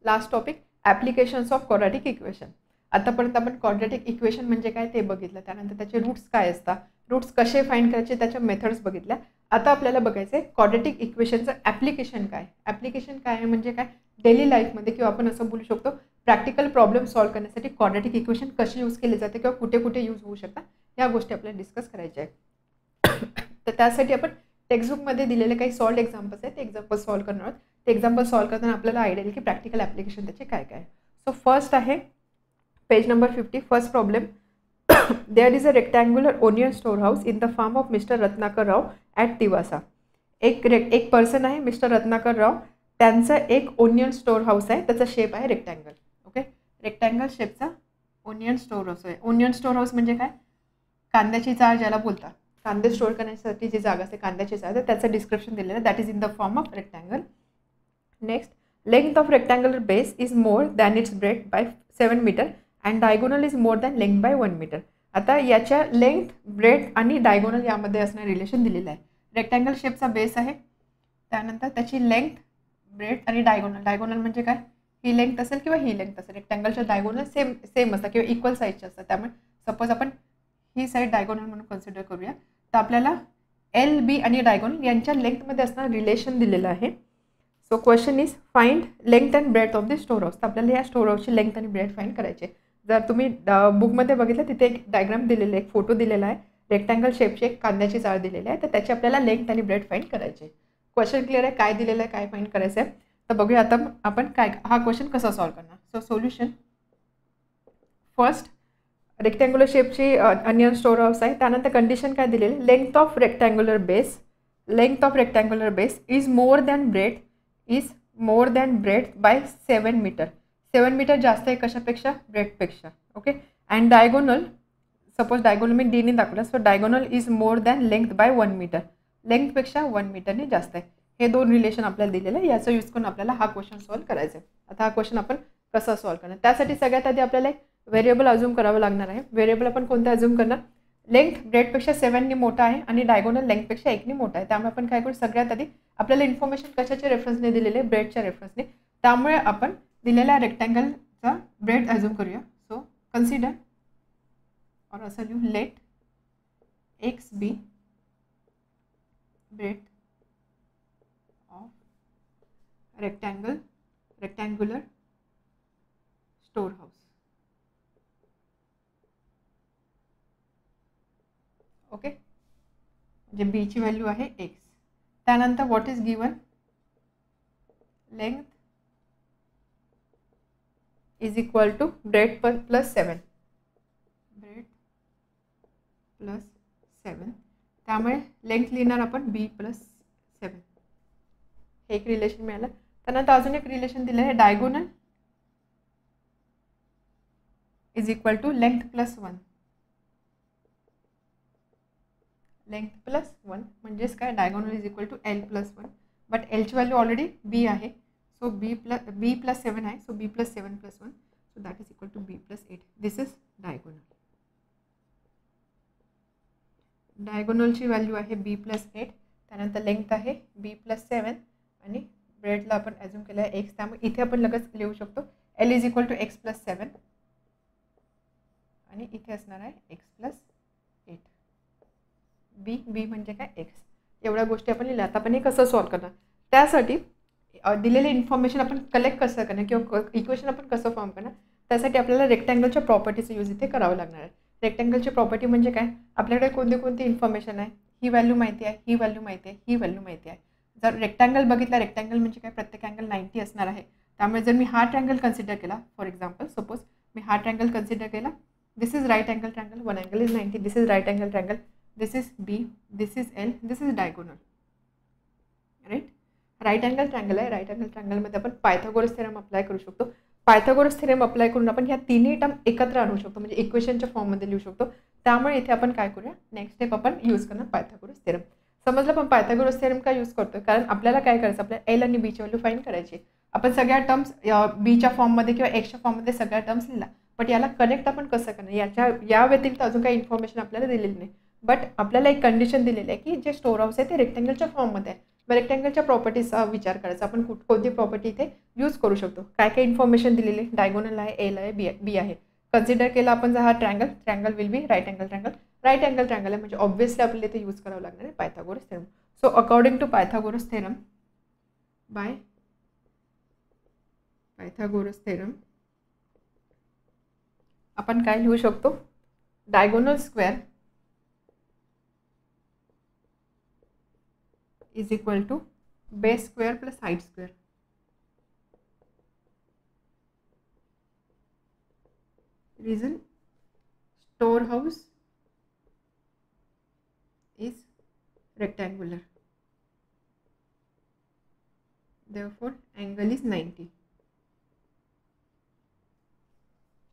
Last topic applications of quadratic equation. आतापर्यंत आपण quadratic equation म्हणजे काय ते बघितलं, त्यानंतर त्याचे रूट्स काय असतात, रूट्स कसे फाइंड करायचे, त्याच्या मेथड्स बघितल्या. आता आपल्याला बघायचं आहे क्वाड्रॅटिक इक्वेशनचं ॲप्लिकेशन काय. ॲप्लिकेशन काय आहे म्हणजे काय, डेली लाईफमध्ये किंवा आपण असं बोलू शकतो प्रॅक्टिकल प्रॉब्लेम सॉल्व्ह करण्यासाठी क्वाड्रॅटिक इक्वेशन कशी यूज केली जाते किंवा कुठे कुठे यूज होऊ शकतात, या गोष्टी आपल्याला डिस्कस करायच्या आहेत. तर त्यासाठी आपण टेक्स्टबुकमध्ये दिलेले काही सॉल्व्ड एक्झाम्पल्स आहेत, ते एक्झाम्पल सॉल्व्ह करणार आहोत. ते एक्झाम्पल सॉल्व्ह करताना आपल्याला आयडिया येईल की प्रॅक्टिकल ॲप्लिकेशन त्याचे काय काय. सो फर्स्ट आहे page number 50. First problem, there is a rectangular onion store house in the farm of mister Ratnakar Rao at Tivasa. एक पर्सन आहे मिस्टर रत्नाकर राव, त्यांचं एक ओनियन स्टोर हाऊस आहे, त्याचा शेप आहे रेक्टँगल. ओके, रेक्टँगल शेपचा ओनियन स्टोर हाऊस आहे. ओनियन स्टोर हाऊस म्हणजे काय, कांद्याची चाळ ज्याला बोलतात, कांदे स्टोअर करण्यासाठी जी जागा असते कांद्याची चाळ, तर त्याचं डिस्क्रिप्शन दिलेलं आहे. That is in the form of rectangle. Next, length of rectangular base is more than its breadth by 7 metre and diagonal is more than length by 1 metre. आता याच्या लेंथ, ब्रेथ आणि डायगोनल यामध्ये असणारं relation दिलेलं आहे. Rectangle शेपचा base आहे, त्यानंतर त्याची लेंथ, ब्रेथ आणि डायगोनल म्हणजे काय, ही लेंथ असेल किंवा ही लेंथ असेल. रेक्टँगलच्या डायगोनल सेम असतात किंवा इक्वल साईजचे असतात. त्यामुळे सपोज आपण ही साईड डायगोनल म्हणून कन्सिडर करूया, तर आपल्याला एल, बी आणि डायगोनल यांच्या लेंथमध्ये असणारं रिलेशन दिलेलं आहे. So question is find length and breadth of the store house. तर आपल्याला या स्टोर हाऊसची लेंथ आणि ब्रेथ फाइंड करायचे. जर तुम्ही बुकमध्ये बघितलं तिथे एक डायग्राम दिलेलं आहे, एक फोटो दिलेला आहे, रेक्टँगल शेपची एक कांद्याची चाळ दिलेली आहे, तर त्याची आपल्याला लेंथ आणि ब्रेथ फाइंड करायचे. क्वेश्चन क्लिअर आहे, काय दिलेलं आहे, काय फाइंड करायचं आहे. तर बघूया आता आपण काय हा क्वेश्चन कसा सॉल्व्ह करणार. सो सोल्युशन, फर्स्ट रेक्टँग्युलर शेपची अनियन स्टोर हाऊस आहे. त्यानंतर कंडिशन काय दिलेली, length of rectangular base is more than breadth by 7 metre. 7 metre जास्त आहे कशापेक्षा, ब्रेथपेक्षा. Okay, and diagonal, suppose diagonal मी डीने दाखवलं, so diagonal is more than length by 1 metre. लेंथपेक्षा 1 मीटरने जास्त आहे. हे दोन रिलेशन आपल्याला दिलेलं आहे, याचा यूज करून आपल्याला हा क्वेश्चन सॉल्व्ह करायचा आहे. आता हा क्वेश्चन आपण कसा सॉल्व्ह करणार, त्यासाठी सगळ्यात आधी आपल्याला एक व्हेरिएबल अज्यूम करावं लागणार आहे. व्हेरिएबल आपण कोणतं अज्यूम करणार, लेंथ ब्रेथपेक्षा 7ने मोठा आहे आणि डायगोनल लेंथपेक्षा 1ने मोठा आहे. त्यामुळे आपण काय करू, सगळ्यात आधी आपल्याला इन्फॉर्मेशन कशाच्या रेफरन्सने दिलेले, ब्रेथच्या रेफरन्सने. त्यामुळे आपण दिलेल्या रेक्टँगलचा ब्रेथ अज्यूम करूया. सो कन्सिडर और असं लिहू, let x be breadth of rectangular store house. Okay, म्हणजे बीची व्हॅल्यू आहे एक्स. त्यानंतर what is given, length is equal to breadth plus 7. त्यामुळे लेंथ लिहिणार आपण बी प्लस 7. हे एक रिलेशन मिळालं. त्यानंतर अजून एक रिलेशन दिलं आहे, diagonal is equal to length plus 1. म्हणजेच काय, diagonal is equal to L plus 1. But एलची व्हॅल्यू ऑलरेडी बी आहे, सो बी प्लस 7 आहे, so B plus 7 plus 1, so that is equal to B plus 8. This is diagonal. डायगोनलची value आहे B plus 8. त्यानंतर length आहे B plus 7 आणि ब्रेथला आपण ॲज्यूम केलं आहे एक्स. त्यामुळे इथे आपण लगेच लिहू शकतो L is equal to x plus 7 आणि इथे असणार आहे एक्स प्लस 8. बी म्हणजे काय, एक्स. एवढ्या गोष्टी आपण लिहिल्या. आता आपण हे कसं सॉल्व्ह करणार, त्यासाठी दिलेले इन्फॉर्मेशन आपण कलेक्ट कसं करणार किंवा इक्वेशन आपण कसं फॉर्म करणार, त्यासाठी आपल्याला रेक्टँगलच्या प्रॉपर्टीचा यूज इथे करावं लागणार आहे. रेक्टँगलची प्रॉपर्टी म्हणजे काय, आपल्याकडे कोणती इन्फॉर्मेशन आहे, ही व्हॅल्यू माहिती आहे, ही व्हॅल्यू माहिती आहे, ही व्हॅल्यू माहिती आहे. जर रेक्टँगल बघितला, रेक्टँगल म्हणजे काय, प्रत्येक अँगल 90 असणार आहे. त्यामुळे जर मी हा ट्रँगल कन्सिडर केला, फॉर एक्झाम्पल सपोज मी हा ट्रँगल कन्सिडर केला, this is right angle triangle, one angle is 90, this is right angle triangle, this is B, this is L, this is diagonal. Right angle triangle आहे. Right angle ट्रँगलमध्ये आपण Pythagoras theorem apply करू शकतो. Pythagoras theorem apply करून आपण ह्या तिन्ही term एकत्र आणू शकतो, म्हणजे इक्वेशनच्या फॉर्ममध्ये लिहू शकतो. त्यामुळे इथे आपण काय करूया, नेक्स्ट स्टेप आपण यूज करणार पायथागोरस थेरम. समजलं, पण पायथागोरस थेरम का यूज करतोय, कारण आपल्याला काय करायचं, आपल्याला एल आणि बीची व्हॅल्यू फाइंड करायची. आपण सगळ्या टर्म्स बीच्या फॉर्ममध्ये किंवा एक्सच्या फॉर्ममध्ये सगळ्या टर्म्स लिहिला, बट याला कनेक्ट आपण कसं करणार, या व्यतिरिक्त अजून काही इन्फॉर्मेशन आपल्याला दिलेली नाही. बट आपल्याला एक कंडिशन दिलेली आहे की जे स्टोर हाऊस आहे ते रेक्टँगलच्या फॉर्ममध्ये आहे. रेक्टँगलच्या प्रॉपर्टीजचा विचार करायचा. आपण कोणती प्रॉपर्टी इथे यूज करू शकतो. काय काय इन्फॉर्मेशन दिलेली, डायगोनल आहे, एल आहे, बी आहे. कन्सिडर केला आपण जर हा triangle will be right angle triangle आहे, म्हणजे ऑब्व्हियसली आपल्याला इथे यूज करावं लागणार आहे Pythagoras theorem. So according to Pythagoras theorem आपण काय लिहू शकतो, diagonal square is equal to base square plus height square. Reason, storehouse is rectangular, therefore angle is 90.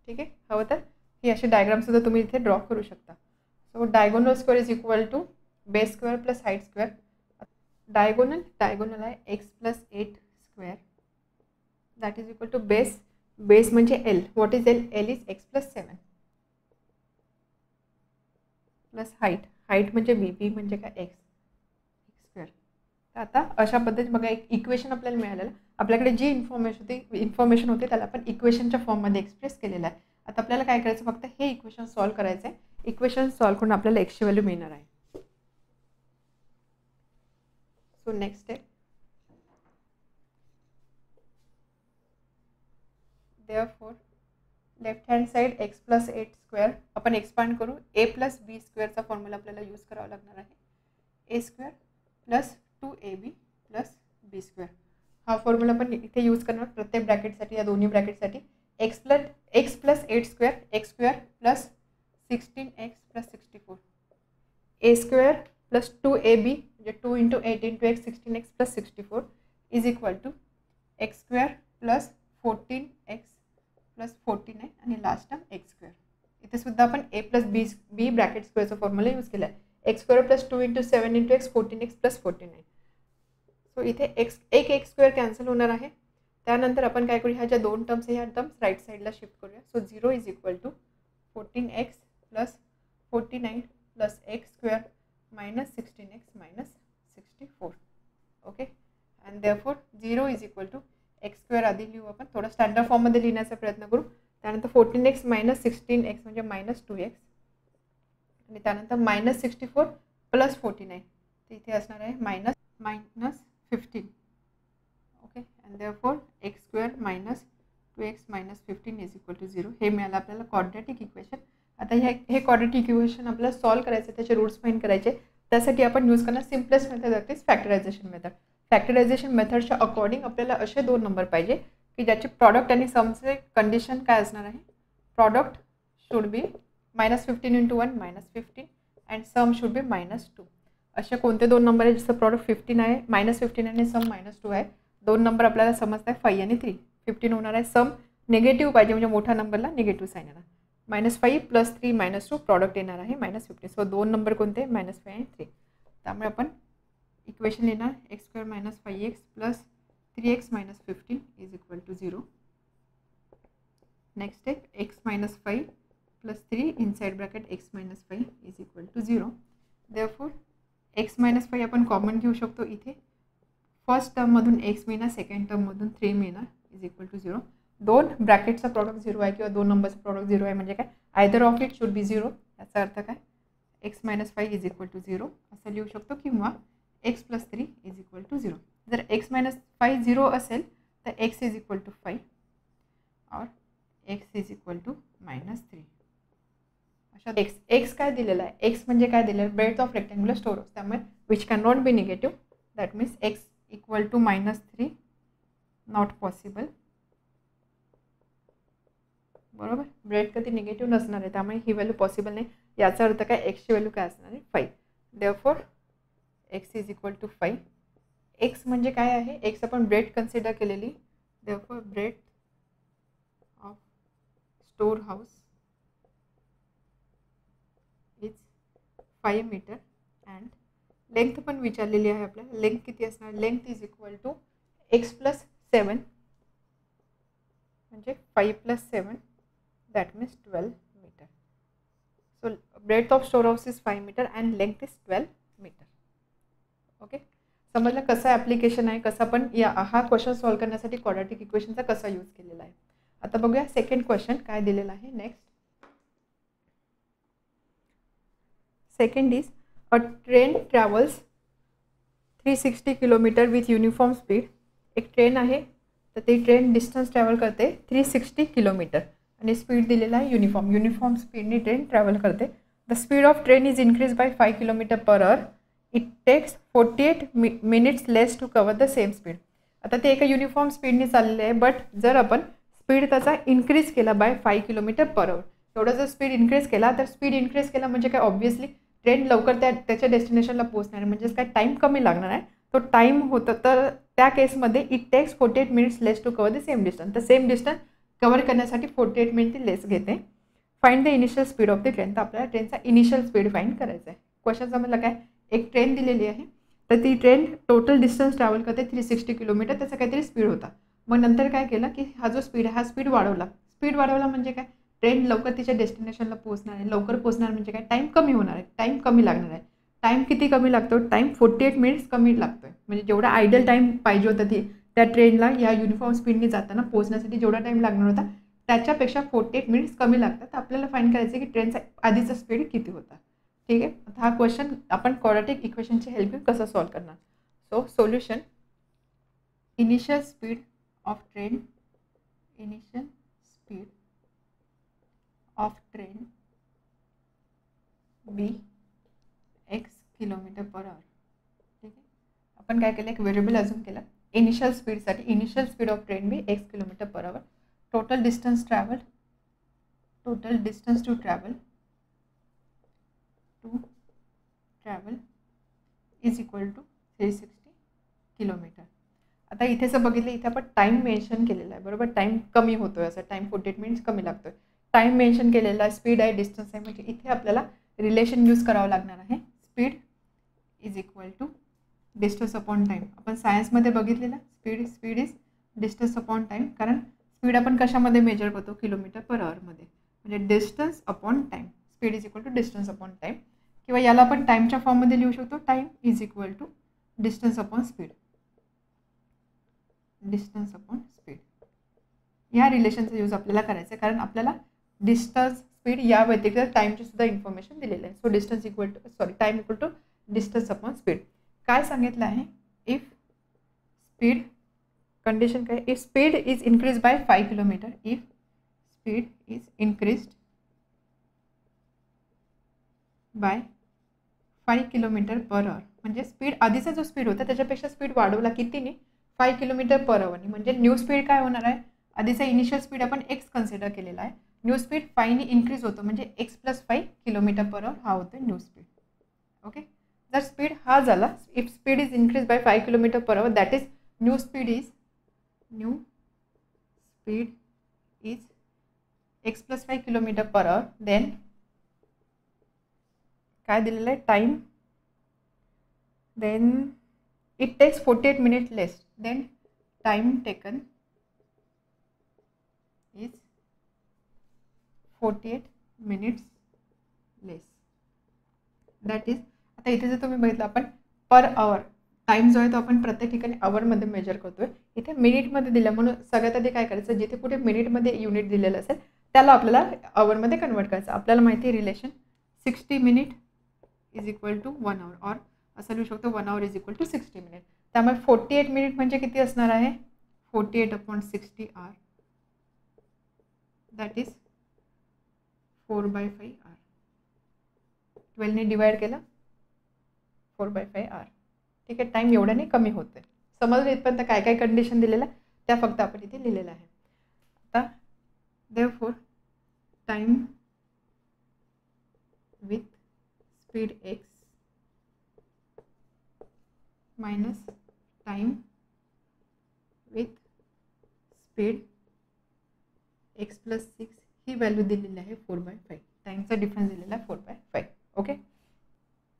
ठीक आहे. हवं तर ही अशी डायग्राम सुद्धा तुम्ही इथे ड्रॉ करू शकता. So diagonal square is equal to base square plus height square. Diagonal आहे x plus 8 square that is equal to base म्हणजे L. What is L? L is x plus 7 plus height म्हणजे B म्हणजे काय x square. तर आता अशा पद्धतीने बघा एक इक्वेशन आपल्याला मिळालेलं. आपल्याकडे जी इन्फॉर्मेशन होती त्याला आपण इक्वेशनच्या फॉर्ममध्ये एक्सप्रेस केलेलं आहे. आता आपल्याला काय करायचं, फक्त हे इक्वेशन सॉल्व्ह करायचं आहे. इक्वेशन सॉल्व्ह करून आपल्याला एक्सची व्हॅल्यू मिळणार आहे. So next step, therefore left hand side x plus 8 square आपण एक्सपांड करू. a प्लस बी स्क्वेअरचा फॉर्म्युला आपल्याला यूज करावा लागणार आहे. a square plus 2ab plus B square हा फॉर्म्युला आपण इथे यूज करणार प्रत्येक ब्रॅकेटसाठी, या दोन्ही ब्रॅकेटसाठी. x plus 8 square x square plus 16x plus 64 a square plus 2ab म्हणजे 2 into 8 into x 16x plus 64 is equal to x square plus 14x plus 49 आणि लास्ट टर्म एक्स स्क्वेअर. इथे सुद्धा आपण a प्लस बी ब्रॅकेट स्क्वेअरचा formula use केला आहे. X square plus 2 into 7 into X 14x plus 49. So इथे एक square cancel होणार आहे. त्यानंतर आपण काय करू, ह्या ज्या दोन टर्म्स आहे ह्या टर्म्स राईट साईडला शिफ्ट करूया. So 0 is equal to 14x plus 49 plus x square minus 16x minus 64. Okay. And therefore 0 is equal to x square आधी लिहू आपण, थोडं स्टँडर्ड फॉर्ममध्ये लिहिण्याचा प्रयत्न करू. त्यानंतर 14x मायनस 16x म्हणजे मायनस 2x आणि त्यानंतर मायनस 64 प्लस 49 तर इथे असणार आहे minus 15. Okay. And therefore x square minus 2x minus 15 is equal to 0. हे मिळालं आपल्याला क्वाड्रॅटिक इक्वेशन. आता हे क्वाड्रॅटिक इक्वेशन आपल्याला सॉल्व्ह करायचं, त्याचे रूट्स फाइंड करायचे. त्यासाठी आपण यूज करणार simplest method that is factorisation method. Factorisation मेथडच्या अकॉर्डिंग आपल्याला असे दोन नंबर पाहिजे की ज्याचे प्रॉडक्ट आणि समचे कंडिशन काय असणार आहे. Product should be minus 15 into 1 minus 15 and sum should be minus 2. असे कोणते दोन नंबर आहे जसं प्रॉडक्ट 15 आहे मायनस 15 आणि सम मायनस 2 आहे. दोन नंबर आपल्याला समजत आहे 5 आणि 3. 15 होणार आहे, सम निगेटिव्ह पाहिजे म्हणजे मोठ्या नंबरला निगेटिव्ह साईन येणार. -5 प्लस 3 मायनस 2 प्रॉडक्ट येणार आहे -15. सो दोन नंबर कोणते -5 आणि 3. त्यामुळे आपण इक्वेशन लिहिणार x square minus 5x plus 3x minus 15 is equal to 0. Next step x minus 5 plus 3 inside bracket x minus 5 is equal to 0. Therefore x minus 5 आपण common घेऊ शकतो. इथे फर्स्ट टर्ममधून x मिळणार, सेकंड टर्ममधून 3 मिळणार इज इक्वल टू 0. दोन ब्रॅकेटचा product 0 आहे किंवा दोन नंबरचा प्रॉडक्ट 0 आहे म्हणजे काय, either of it should be 0. याचा अर्थ काय, x minus 5 is equal to 0 असं लिहू शकतो किंवा x plus 3 is equal to 0. जर x मायनस 5 0 असेल तर x इज इक्वल टू 5 और x इज इक्वल टू -3. अशा x काय दिलेला आहे, x म्हणजे काय दिलेलं आहे, ब्रेड्थ ऑफ रेक्टँग्युलर स्टोरोस. त्यामुळे which can not be negative. That means x equal to -3 not possible. बरोबर, ब्रेड कधी निगेटिव्ह नसणार आहे त्यामुळे ही व्हॅल्यू पॉसिबल नाही. याचा अर्थ काय, एक्सची व्हॅल्यू काय असणार आहे 5. Therefore x is equal to 5. X म्हणजे काय आहे, एक्स आपण ब्रेड कन्सिडर केलेली. Therefore breadth of store house is 5 metre and length पण विचारलेली आहे आपल्याला. लेंथ किती असणार, length is equal to x plus 7 म्हणजे 5 plus 7 that means 12 meter. So breadth of storehouse is 5 meter and length is 12 meter. Okay. समजलं कसं application आहे, कसं आपण हा क्वेश्चन सॉल्व्ह करण्यासाठी क्वाड्रॅटिक इक्वेशनचा कसा यूज केलेला आहे. आता बघूया सेकंड क्वेश्चन काय दिलेला आहे. Next second is a train travels 360 kilometre with uniform speed. एक ट्रेन आहे तर ती ट्रेन डिस्टन्स ट्रॅव्हल करते 360 किलोमीटर आणि स्पीड दिलेला आहे युनिफॉर्म स्पीडनी ट्रेन ट्रॅव्हल करते. The speed of train is increase by 5 kilometre per hour. It takes 48 minutes less to cover the same speed. आता ते एका युनिफॉर्म स्पीडने चाललेलं आहे, बट जर आपण स्पीड त्याचा इन्क्रीज केला बाय 5 किलोमीटर पर आवर, एवढा जर स्पीड इन्क्रीज केला तर स्पीड इन्क्रीज केला म्हणजे काय, ऑब्व्हियसली ट्रेन लवकर त्याच्या डेस्टिनेशनला पोहोचणार आहे, म्हणजेच काय टाईम कमी लागणार आहे. तो टाईम होतं तर त्या केसमध्ये it takes 48 minutes less to cover the same distance. तर सेम डिस्टन्स कवर करण्यासाठी 48 मिनिट लेस घेते. Find the initial speed of the train. तर आपल्याला ट्रेनचा इनिशियल स्पीड फाइंड करायचा आहे. क्वेश्चन समजला काय, एक ट्रेन दिलेली आहे तर ती ट्रेन टोटल डिस्टन्स ट्रॅव्हल करते 360 किलोमीटर, त्याचा काहीतरी स्पीड होता. मग नंतर काय केलं की हा जो स्पीड आहे हा स्पीड वाढवला म्हणजे काय, ट्रेन लवकर तिच्या डेस्टिनेशनला पोहोचणार आहे. लवकर पोहोचणार म्हणजे काय, टाईम कमी होणार आहे, टाईम कमी लागणार आहे. टाईम किती कमी लागतो, टाईम 48 मिनिट्स कमी लागतो आहे. म्हणजे जेवढा आयडियल टाईम पाहिजे होता त्या ट्रेनला या युनिफॉर्म स्पीडने जाताना पोहोचण्यासाठी जेवढा टाईम लागणार होता त्याच्यापेक्षा 48 मिनिट्स कमी लागतात. आपल्याला फाइंड करायचं आहे की ट्रेनचा आधीचा स्पीड किती होता. ठीक आहे. आता हा क्वेश्चन आपण क्वाड्रॅटिक इक्वेशनची हेल्प घेऊन कसं सॉल्व्ह करणार. So solution, initial speed of train be X kilometre per hour. ठीक आहे. आपण काय केलं, एक व्हेरिएबल अजून केला इनिशियल स्पीडसाठी. Initial speed of train be X kilometre per hour. Total distance to travel is equal to 360 kilometre. आता इथे जर बघितलं, इथे आपण टाईम मेन्शन केलेला आहे, बरोबर. टाईम कमी होतोय, असं टाईम 48 मिनिट्स कमी लागतोय. टाईम मेन्शन केलेला आहे, स्पीड आहे, डिस्टन्स आहे, म्हणजे इथे आपल्याला रिलेशन यूज करावं लागणार आहे. Speed is equal to distance upon time. आपण सायन्समध्ये बघितलेलं speed is distance upon time, कारण स्पीड आपण कशामध्ये मेजर करतो, किलोमीटर पर आवरमध्ये. म्हणजे distance upon time, speed is equal to distance upon time. किंवा याला आपण टाईमच्या फॉर्ममध्ये लिहू शकतो, time is equal to distance upon speed. या रिलेशनचा यूज आपल्याला करायचा आहे, कारण आपल्याला डिस्टन्स, स्पीड या व्यतिरिक्त टाईमची सुद्धा इन्फॉर्मेशन दिलेलं आहे. So time equal to distance upon speed. काय सांगितलं आहे, इफ स्पीड, कंडिशन काय, if speed is increase by 5 kilometre, if speed is increased by 5 kilometre per hour. म्हणजे स्पीड, आधीचा जो स्पीड होता त्याच्यापेक्षा स्पीड वाढवला कितीने, 5 किलोमीटर पर आवरने. म्हणजे न्यू स्पीड काय होणार आहे, आधीचा इनिशियल स्पीड आपण एक्स कन्सिडर केलेला आहे, न्यू स्पीड 5ने इन्क्रीज होतो, म्हणजे x plus 5 kilometre per hour हा होतो न्यू स्पीड. ओके. जर स्पीड हा झाला, if speed is increase by 5 kilometre per hour, that is new speed is x plus 5 kilometre per hour. Then काय दिलेलं आहे, time, then it takes 48 minute less, then time taken is 48 minutes less. That is, आता इथे जर तुम्ही बघितलं, आपण per hour time जो आहे तो आपण प्रत्येक ठिकाणी आवरमध्ये मेजर करतोय, इथे मिनिटमध्ये दिलं, म्हणून सगळ्यात आधी काय करायचं, जिथे कुठे मिनिटमध्ये युनिट दिलेलं असेल त्याला आपल्याला आवरमध्ये कन्वर्ट करायचं. आपल्याला माहिती आहे relation 60 minute is equal to 1 hour, और असं लिहू शकतो 1 hour is equal to 60 minute. त्यामुळे 48 मिनिट म्हणजे किती असणार आहे, 48 upon 60 hour, that is 4/5 hour. 12ने डिवाइड केलं, 4/5 आवर. ठीक आहे. टाईम एवढ्याने कमी होते. समजलं इथपर्यंत काय काय कंडिशन दिलेलं आहे त्या फक्त आपण इथे लिहिलेलं आहे. आता therefore time with speed x minus time with speed x plus 6 ही व्हॅल्यू दिलेली आहे 4/5. टाईमचा डिफरन्स दिलेला आहे 4/5. Okay.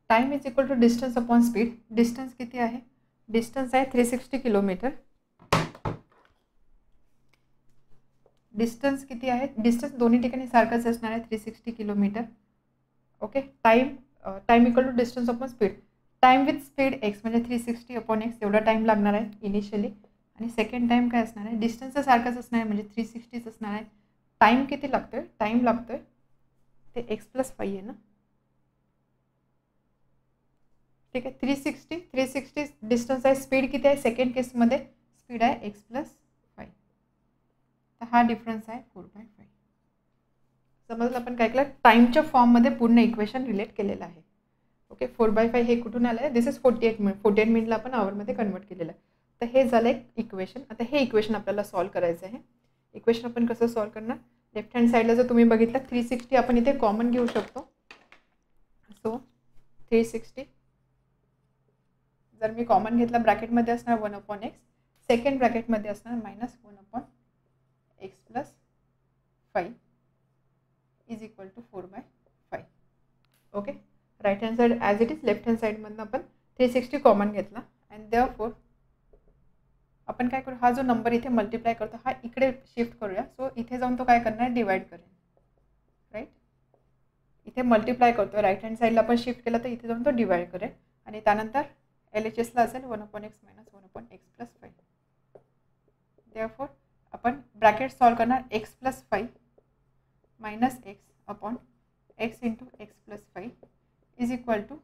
Time is equal to distance upon speed. Distance किती आहे, डिस्टन्स आहे 360 किलोमीटर. डिस्टन्स किती आहे, डिस्टन्स दोन्ही ठिकाणी सारखंच असणार आहे 360 kilometre. Okay. Time equal to distance upon speed. Time with speed x म्हणजे 360 अपॉन एक्स एवढा टाईम लागणार आहे इनिशियली. आणि सेकंड टाईम काय असणार आहे, डिस्टन्स सारखाच असणार आहे म्हणजे 360च असणार आहे. टाईम किती लागतोय, टाईम लागतोय ते x+5 आहे ना, ठीक आहे. 360 डिस्टन्स आहे, स्पीड किती आहे सेकंड केसमध्ये, स्पीड आहे x+5. तर हा डिफरन्स आहे 4/5. समजलं आपण काय केलं, टाईमच्या फॉर्ममध्ये पूर्ण इक्वेशन रिलेट केलेलं आहे. ओके, 4/5 हे कुठून आलं आहे, दिस इज 48 मिनिटला आपण आवरमध्ये कन्वर्ट केलेलं आहे. तर हे झालं एक इक्वेशन. आता हे इक्वेशन आपल्याला सॉल्व्ह करायचं आहे. इक्वेशन आपण कसं सॉल्व्ह करणार, लेफ्ट हँड साईडला जर तुम्ही बघितलं 360 आपण इथे कॉमन घेऊ शकतो. सो 360 जर मी कॉमन घेतला ब्रॅकेटमध्ये असणार 1/x, सेकंड ब्रॅकेटमध्ये असणार -1/x+5 is equal to 4/5. Okay, right hand side as it is, left hand साईडमधनं आपण 360 कॉमन घेतला. अँड देअरफॉर आपण काय करू, हा जो नंबर इथे मल्टिप्लाय करतो हा इकडे शिफ्ट करूया. सो इथे जाऊन तो काय करणार, डिवाइड करेल. राईट, इथे मल्टिप्लाय करतो, राईट हँड साईडला आपण शिफ्ट केला तर इथे जाऊन तो डिवाइड करेल. आणि त्यानंतर LHSला असेल 1/x - 1/x+5. देअरफॉर आपण ब्रॅकेट सॉल्व्ह करणार x+5 - x upon x into x+5 is equal to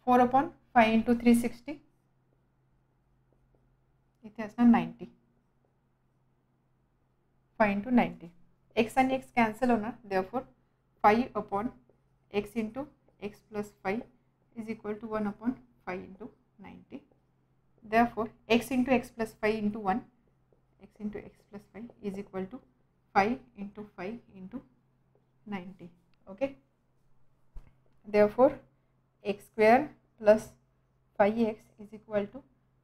4/5 into 360 इथे असणार 90. 5 इंटू 90, एक्स आणि एक्स कॅन्सल होणार. Therefore 5/x into x+5 is equal to 1/5 into 90. Therefore x into x+5 into 1, x into x+5 is equal to 5 into 5 into 90. Okay. Therefore x square plus 5x is equal to,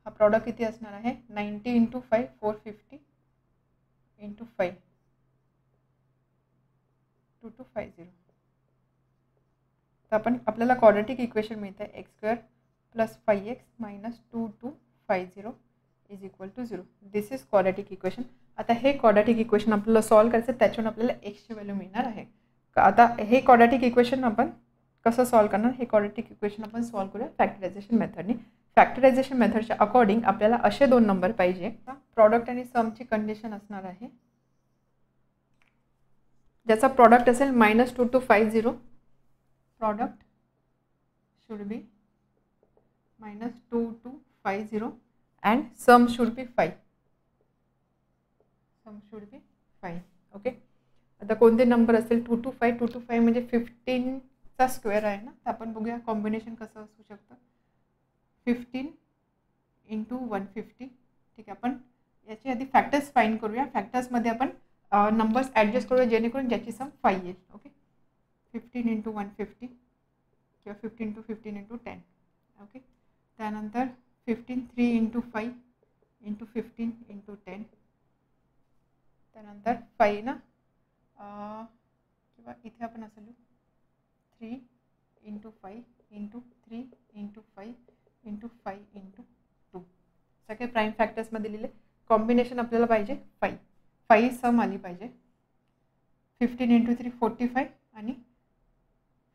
हा product किती असणार आहे, 90 into 5 450 into 5 2250. तर आपण आपल्याला quadratic equation मिळतं आहे x² plus 5x minus 2250 is equal to 0. This is quadratic equation. आता हे क्वाड्रेटिक इक्वेशन आपल्याला सॉल्व्ह करायचं, त्याच्यावरून आपल्याला एक्सची व्हॅल्यू मिळणार आहे. आता हे क्वाड्रेटिक इक्वेशन आपण कसं सॉल्व्ह करणार, हे क्वाड्रेटिक इक्वेशन आपण सॉल्व्ह करूया फॅक्टरायझेशन मेथडने. फॅक्टरायझेशन मेथडच्या अकॉर्डिंग आपल्याला असे दोन नंबर पाहिजे. प्रॉडक्ट आणि समची कंडिशन असणार आहे, ज्याचा प्रॉडक्ट असेल -2250. Product should B -2250 and sum should be 5. Sum should be 5. Okay, आता कोणते नंबर असेल 2 to 5, 2 to 5 म्हणजे 15चा स्क्वेअर आहे ना. तर आपण बघूया कॉम्बिनेशन कसं असू शकतं. 15 इंटू 150. ठीक आहे, आपण याची आधी फॅक्टर्स फाइंड करूया. फॅक्टर्समध्ये आपण नंबर्स ॲडजस्ट करूया जेणेकरून ज्याची सम 5 येईल. ओके, 15 इंटू 150 किंवा 15 to 15 इंटू 10. ओके, त्यानंतर 15 3 इंटू 5 इंटू 15 इंटू 10. त्यानंतर 5 ना, किंवा इथे आपण असं लिहू 3 into 5 into 3 into 5 into 5 into 2. सगळे प्राईम फॅक्टर्समध्ये लिहिले. कॉम्बिनेशन आपल्याला पाहिजे 5 सम आली पाहिजे. 15 इंटू 3 45 आणि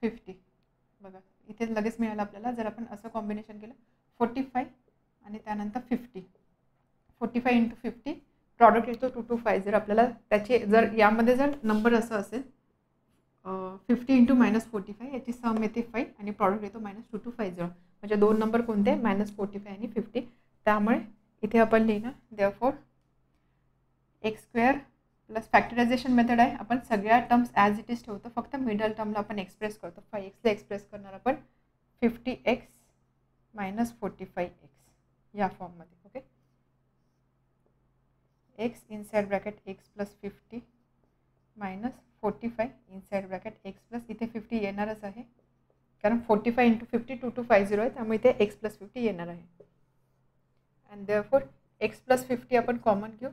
50. बघा इथे लगेच मिळालं आपल्याला. जर आपण असं कॉम्बिनेशन केलं 45 आणि त्यानंतर 50, 45 इंटू 50 प्रॉडक्ट येतो 2250. आपल्याला त्याचे जर यामध्ये जर नंबर असं असेल 50 इंटू -45 याची सम येते 5 आणि प्रॉडक्ट येतो -2250. म्हणजे दोन नंबर कोणते, -45 आणि 50. त्यामुळे इथे आपण लिहिणार therefore x² plus factorisation method आहे. आपण सगळ्या टर्म्स ॲज इट इज ठेवतो, फक्त मिडल टर्मला आपण एक्सप्रेस करतो. 5xला एक्सप्रेस करणार आपण 50x - 45x या फॉर्ममध्ये. Okay, x inside bracket x + 50 - 45 inside bracket x + इथे 50 येणारच आहे कारण 45 इंटू 50 2250 आहे, त्यामुळे इथे x + 50 येणार आहे. अँड देअरफॉर x + 50 आपण कॉमन घेऊ.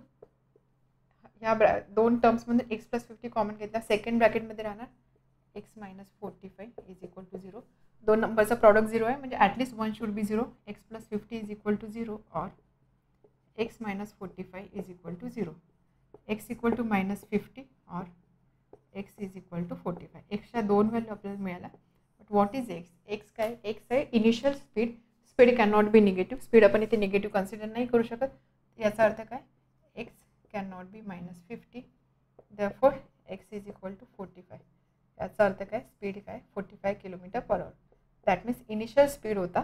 ह्या दोन टर्म्समध्ये x + 50 कॉमन घेतला. सेकंड ब्रॅकेटमध्ये राहणार x - 45 इज इक्वल टू 0. दोन नंबरचा प्रॉडक्ट 0 आहे म्हणजे at least 1 should be 0. x + 50 is equal to 0 और x - 45 is equal to 0. x equal to -50 और x इज इक्वल टू 45. एक्सच्या दोन व्हॅल्यू आपल्याला मिळाला. But what is x? x काय, x आहे initial speed. Speed can not be negative, speed आपण इथे निगेटिव्ह कन्सिडर नाही करू शकत. याचा अर्थ काय, x can not be -50, therefore x is equal to 45. याचा अर्थ काय, स्पीड काय 45 km/h. That means initial speed होता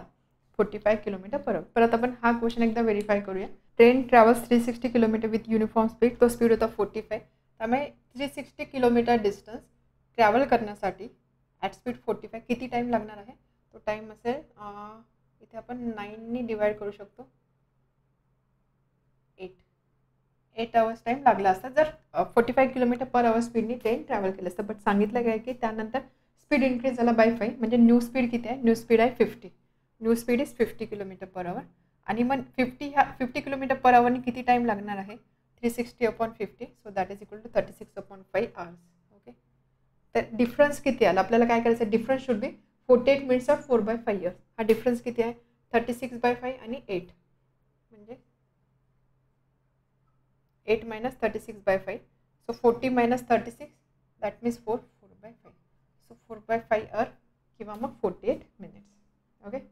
45 km/h. परत आपण हा क्वेश्चन एकदा व्हेरीफाय करूया. Train travels 360 km with uniform speed. तो स्पीड होता 45. त्यामुळे 360 km डिस्टन्स ट्रॅव्हल करण्यासाठी ॲट स्पीड 45 किती टाईम लागणार आहे. तो टाईम असेल, इथे आपण 9ने डिवाइड करू शकतो, 8 आवर्स टाईम लागला असता जर 45 km/h स्पीडनी ट्रेन ट्रॅव्हल केलं असतं. बट सांगितलं काय की त्यानंतर स्पीड इन्क्रीज झाला बाय 5, म्हणजे न्यू स्पीड किती आहे, न्यू स्पीड आहे 50. New speed is 50 km/h. आणि मग 50 km/h किती टाईम लागणार आहे, 360/50. So that is equal to 36/5 hours. Okay, तर डिफरन्स किती आला आपल्याला काय करायचं, डिफरन्स शुड बी 48 minutes और 4/5 years. हा डिफरन्स किती आहे, 36/5 आणि 8, म्हणजे 8 - 36/5. So 40 - 36, that means 4/5. So 4/5 hour किंवा मग 48 minutes. ओके.